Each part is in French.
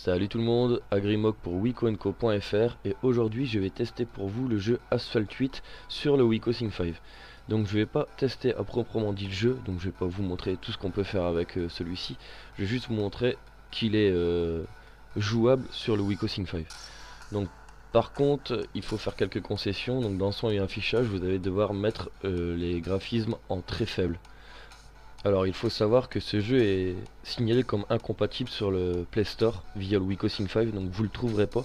Salut tout le monde, Agrimog pour wicoenco.fr et aujourd'hui je vais tester pour vous le jeu Asphalt 8 sur le Wiko Sync 5. Donc je vais pas tester à proprement dit le jeu, donc je vais pas vous montrer tout ce qu'on peut faire avec celui-ci. Je vais juste vous montrer qu'il est jouable sur le Wiko Sync 5. Donc par contre il faut faire quelques concessions, donc dans son et affichage vous allez devoir mettre les graphismes en très faible. Alors il faut savoir que ce jeu est signalé comme incompatible sur le Play Store via le Wiko Sync 5, donc vous le trouverez pas,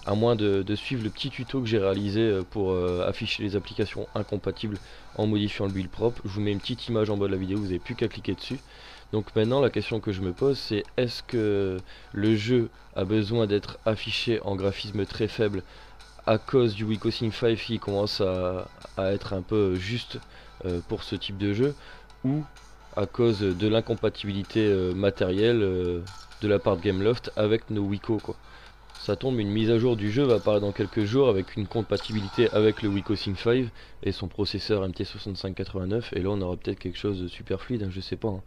à moins de suivre le petit tuto que j'ai réalisé pour afficher les applications incompatibles en modifiant le build propre. Je vous mets une petite image en bas de la vidéo, vous n'avez plus qu'à cliquer dessus. Donc maintenant la question que je me pose c'est est-ce que le jeu a besoin d'être affiché en graphisme très faible à cause du Wiko Sync 5 qui commence à être un peu juste pour ce type de jeu, ou à cause de l'incompatibilité matérielle de la part de Gameloft avec nos Wiko quoi. Ça tombe, une mise à jour du jeu va apparaître dans quelques jours avec une compatibilité avec le Wiko Sync 5 et son processeur MT6589, et là on aura peut-être quelque chose de super fluide, hein, je sais pas. Hein.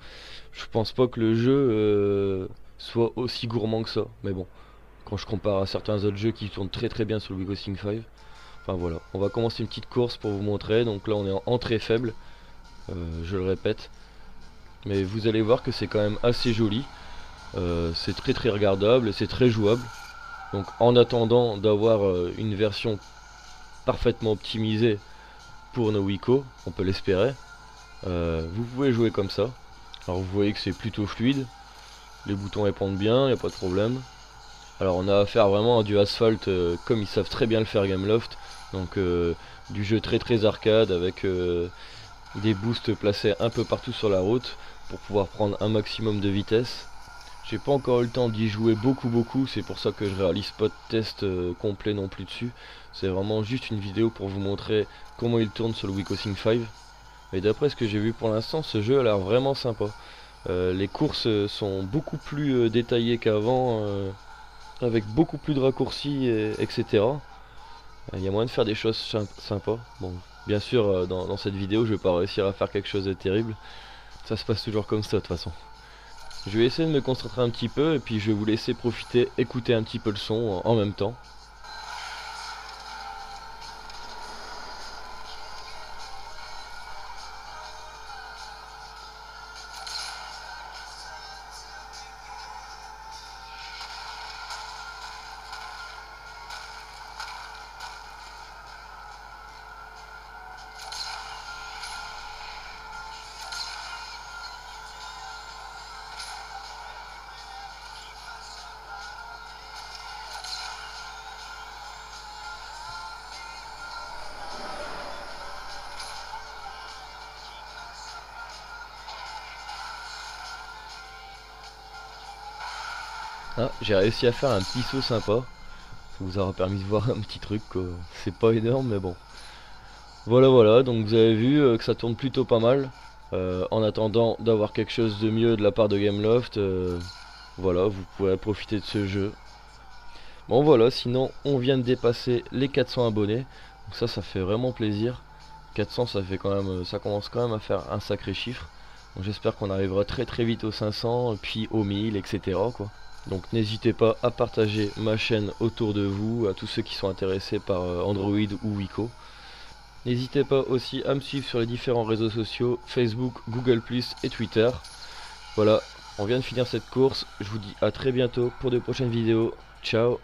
Je pense pas que le jeu soit aussi gourmand que ça, mais bon, quand je compare à certains autres jeux qui tournent très bien sur le Wiko Sync 5. Enfin voilà, on va commencer une petite course pour vous montrer. Donc là on est en très faible, je le répète. Mais vous allez voir que c'est quand même assez joli, c'est très regardable et c'est très jouable. Donc en attendant d'avoir une version parfaitement optimisée pour nos Wiko, on peut l'espérer, vous pouvez jouer comme ça. Alors vous voyez que c'est plutôt fluide, les boutons répondent bien, il n'y a pas de problème. Alors on a affaire vraiment à du Asphalt comme ils savent très bien le faire Gameloft. Donc du jeu très arcade avec des boosts placés un peu partout sur la route pour pouvoir prendre un maximum de vitesse. J'ai pas encore eu le temps d'y jouer beaucoup, c'est pour ça que je réalise pas de test complet non plus dessus. C'est vraiment juste une vidéo pour vous montrer comment il tourne sur le Wiko Sync 5. Et d'après ce que j'ai vu pour l'instant, ce jeu a l'air vraiment sympa. Les courses sont beaucoup plus détaillées qu'avant, avec beaucoup plus de raccourcis, etc. Il y a moyen de faire des choses sympas. Bon, bien sûr, dans cette vidéo, je vais pas réussir à faire quelque chose de terrible. Ça se passe toujours comme ça de toute façon. Je vais essayer de me concentrer un petit peu et puis je vais vous laisser profiter, écouter un petit peu le son en même temps. Ah, j'ai réussi à faire un petit saut sympa. Ça vous aura permis de voir un petit truc quoi. C'est pas énorme mais bon. Voilà, donc vous avez vu que ça tourne plutôt pas mal. En attendant d'avoir quelque chose de mieux de la part de Gameloft, voilà, vous pourrez profiter de ce jeu. Bon voilà, sinon on vient de dépasser les 400 abonnés. Donc ça fait vraiment plaisir. 400 ça fait quand même, ça commence quand même à faire un sacré chiffre. Donc j'espère qu'on arrivera très vite aux 500, puis aux 1000, etc. quoi. Donc n'hésitez pas à partager ma chaîne autour de vous, à tous ceux qui sont intéressés par Android ou Wiko. N'hésitez pas aussi à me suivre sur les différents réseaux sociaux, Facebook, Google+, et Twitter. Voilà, on vient de finir cette course, je vous dis à très bientôt pour de prochaines vidéos. Ciao.